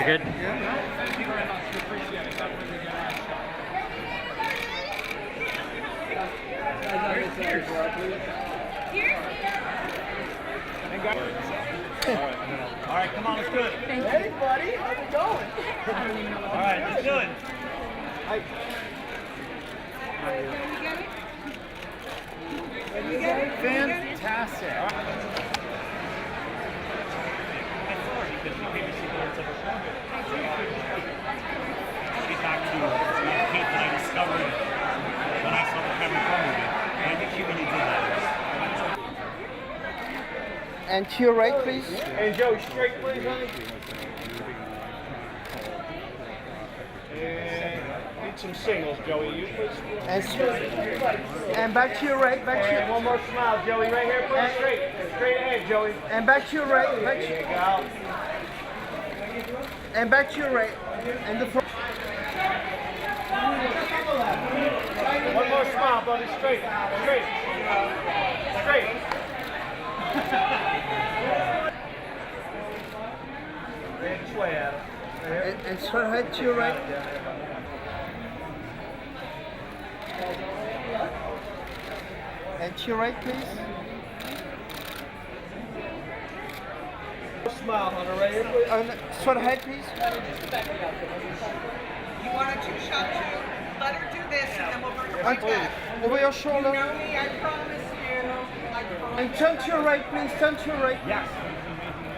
good? Thank you very much. We appreciate it. That really good All right, come on, let's do it. Hey, buddy, how's it going? All right, let's do it. Hi. Fantastic. Get back to Kate that I discovered when I saw the Kevin Crowe movie. And I think she really did that. And to your right, please. And Joey, straight, please, honey. And need some singles, Joey. You please. And back to your right, back to And your one more smile, Joey. Right here, please. Straight ahead, Joey. and back to your right, back There to, you go. and back to your right, and the front. One more smile, buddy. Straight. And this way, Adam. Right here. And straight ahead to your right. And to your right, please. Smile, Hunter. Right here, please. And straight ahead, please. You want a two-shot too? Let her do this and then we'll bring her right back. Over your You shoulder. know me, I promise you. I promise. And turn to your right, please. Turn to your right. Yes.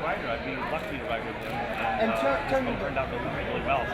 Rider, I'd be lucky to ride with him. And turn it turned out really well.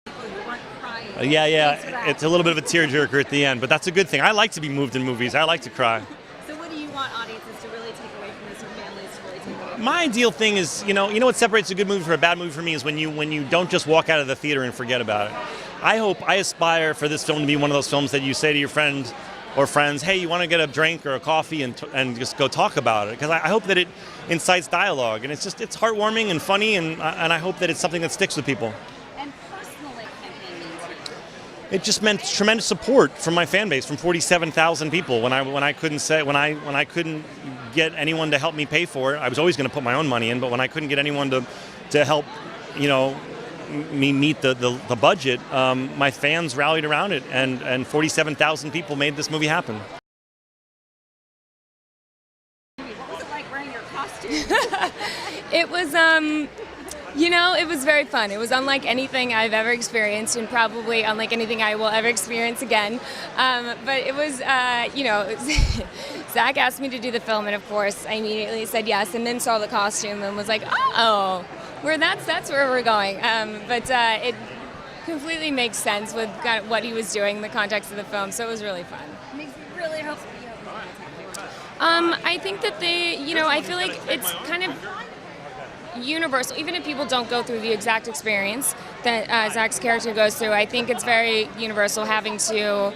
So. You weren't crying. Yeah. It's a little bit of a tearjerker at the end, but that's a good thing. I like to be moved in movies. I like to cry. So what do you want audiences to really take away from this, or families to really take away from My ideal thing is, you know what separates a good movie from a bad movie for me is when you don't just walk out of the theater and forget about it. I aspire for this film to be one of those films that you say to your friend or friends, hey, you want to get a drink or a coffee and just go talk about it? Because I hope that it incites dialogue, and it's heartwarming and funny, and I hope that it's something that sticks with people. And personally, campaign means to you? It just meant tremendous support from my fan base, from 47,000 people. When I couldn't get anyone to help me pay for it, I was always going to put my own money in. But when I couldn't get anyone to help, me meet the budget, my fans rallied around it, and 47,000 people made this movie happen. What was it like wearing your costume? It was, it was very fun. It was unlike anything I've ever experienced, and probably unlike anything I will ever experience again. But it was, Zach asked me to do the film, and of course, I immediately said yes, and then saw the costume and was like, oh, that's where we're going. But it completely makes sense with kind of what he was doing, the context of the film, so it was really fun. Makes me really hope you I think that I feel like it's kind of universal. Even if people don't go through the exact experience that Zach's character goes through, I think it's very universal having to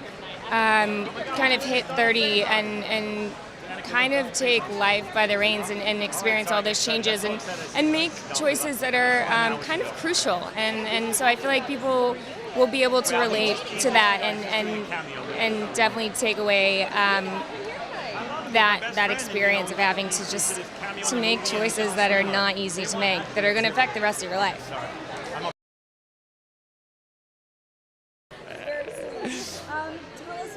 kind of hit 30 and kind of take life by the reins and experience all those changes and make choices that are kind of crucial. And so I feel like people will be able to relate to that and definitely take away that experience of having to make choices that are not easy to make, that are going to affect the rest of your life. Tell us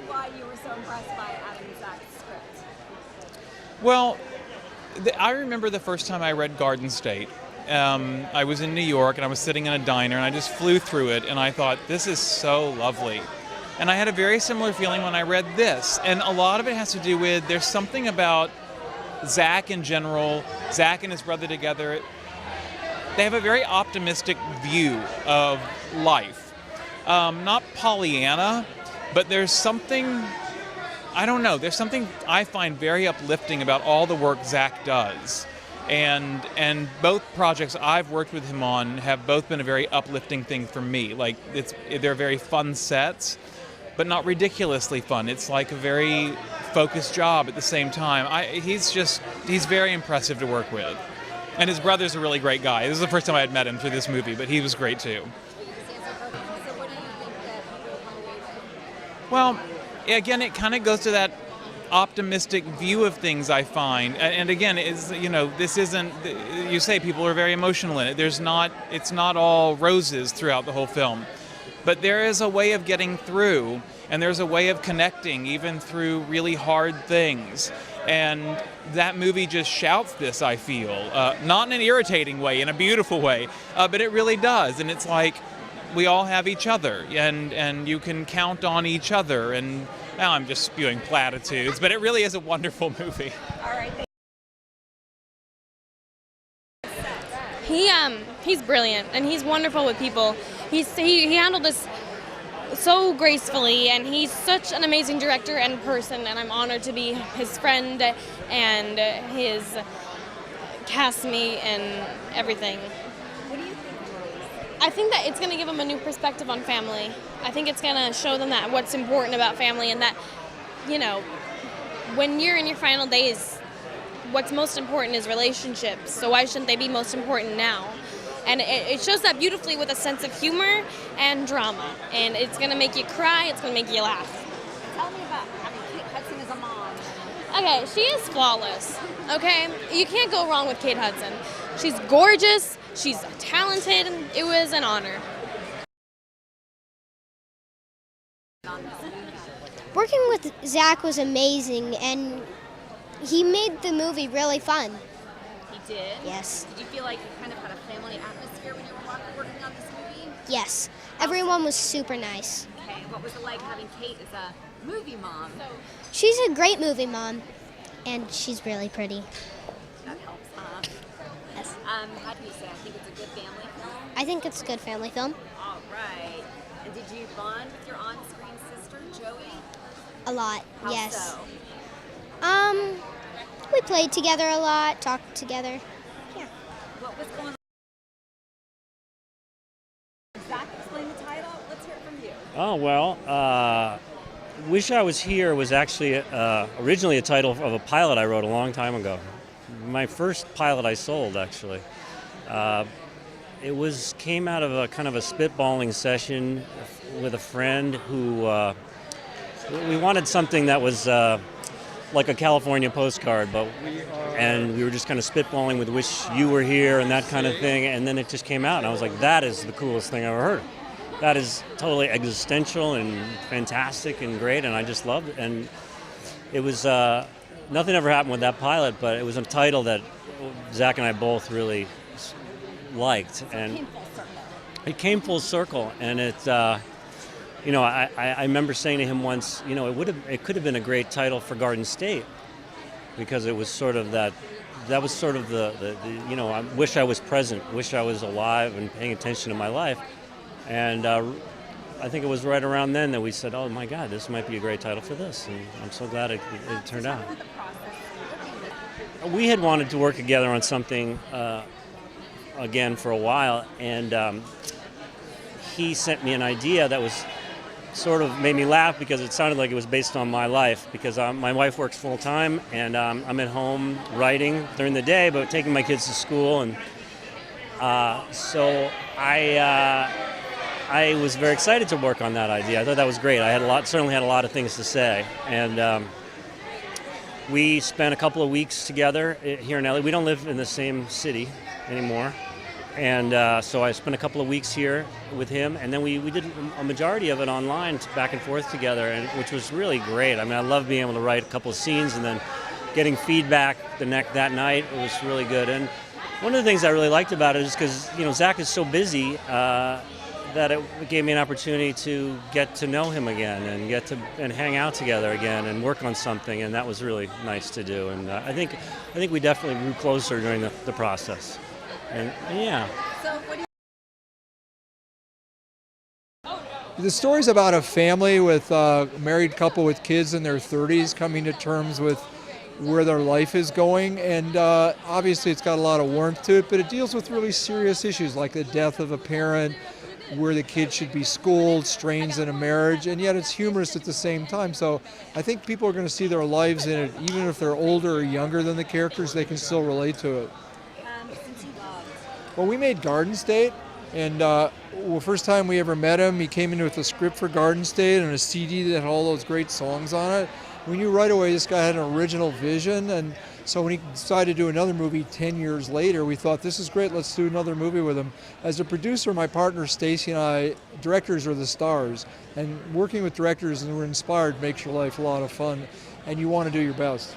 why you were so impressed by Adam Zach's script. Well, I remember the first time I read Garden State. I was in New York and I was sitting in a diner and I just flew through it and I thought, this is so lovely. And I had a very similar feeling when I read this. And a lot of it has to do with, there's something about Zach in general, Zach and his brother together. They have a very optimistic view of life. Not Pollyanna, but there's something, I don't know, there's something I find very uplifting about all the work Zach does. And both projects I've worked with him on have both been a very uplifting thing for me. Like, they're very fun sets, but not ridiculously fun. It's like a very focused job at the same time. He's very impressive to work with. And his brother's a really great guy. This is the first time I had met him through this movie, but he was great too. So what do you think that people want to Well, again, it kind of goes to that optimistic view of things, I find. And again, is this isn't. You say people are very emotional in it. It's not all roses throughout the whole film, but there is a way of getting through, and there's a way of connecting even through really hard things. And that movie just shouts this, I feel, not in an irritating way, in a beautiful way, but it really does. And it's like we all have each other, and you can count on each other. And now I'm just spewing platitudes, but it really is a wonderful movie. All right. He's brilliant, and he's wonderful with people. He handled this so gracefully, and he's such an amazing director and person, and I'm honored to be his friend and his castmate and everything. What do you think? I think that it's going to give them a new perspective on family. I think it's going to show them that what's important about family, and that, when you're in your final days, what's most important is relationships. So why shouldn't they be most important now? And it shows that beautifully with a sense of humor and drama. And it's going to make you cry, it's going to make you laugh. Tell me about having Kate Hudson as a mom. Okay, she is flawless, okay? You can't go wrong with Kate Hudson. She's gorgeous, she's talented, it was an honor. Working with Zach was amazing, and he made the movie really fun. He did? Yes. Did you feel like you kind of had a family atmosphere when you were working on this movie? Yes. Everyone was super nice. Okay, what was it like having Kate as a movie mom? She's a great movie mom, and she's really pretty. That helps, huh? Yes. How do you say? I think it's a good family film? I think it's a good family film. All right. And did you bond with your on-screen sister, Joey? A lot, How yes. so? We played together a lot, talked together. Yeah. What was going on? Zach, explain the title. Let's hear it from you. Oh, well, Wish I Was Here was actually originally a title of a pilot I wrote a long time ago. My first pilot I sold, actually. It came out of a kind of a spitballing session with a friend who we wanted something that was like a California postcard, and we were just kind of spitballing with "Wish You Were Here" and that kind of thing, and then it just came out, and I was like, that is the coolest thing I've ever heard. That is totally existential and fantastic and great, and I just loved it. And it was nothing ever happened with that pilot, but it was a title that Zach and I both really liked, and it came full circle. And it, I remember saying to him once, it could have been a great title for Garden State, because it was sort of that was sort of the I wish I was present, wish I was alive and paying attention to my life. And I think it was right around then that we said, oh my God, this might be a great title for this, and I'm so glad it turned out. We had wanted to work together on something again for a while, and he sent me an idea that was sort of made me laugh, because it sounded like it was based on my life, because my wife works full time, and I'm at home writing during the day but taking my kids to school, and so I was very excited to work on that idea. I thought that was great. I certainly had a lot of things to say, and we spent a couple of weeks together here in LA. We don't live in the same city anymore. And so I spent a couple of weeks here with him, and then we did a majority of it online, back and forth together, which was really great. I mean, I love being able to write a couple of scenes and then getting feedback that night. It was really good. And one of the things I really liked about it is because, Zach is so busy that it gave me an opportunity to get to know him again and hang out together again and work on something, and that was really nice to do. And I think we definitely grew closer during the process. And yeah. So what do you... The story's about a family with a married couple with kids in their 30s coming to terms with where their life is going, and obviously it's got a lot of warmth to it, but it deals with really serious issues like the death of a parent, where the kid should be schooled, strains in a marriage, and yet it's humorous at the same time. So I think people are going to see their lives in it, even if they're older or younger than the characters, they can still relate to it. Well, we made Garden State, and first time we ever met him, he came in with a script for Garden State and a CD that had all those great songs on it. we knew right away this guy had an original vision, and so when he decided to do another movie 10 years later, we thought, this is great, let's do another movie with him. As a producer, my partner Stacy and I, directors are the stars, and working with directors and we're inspired makes your life a lot of fun, and you want to do your best.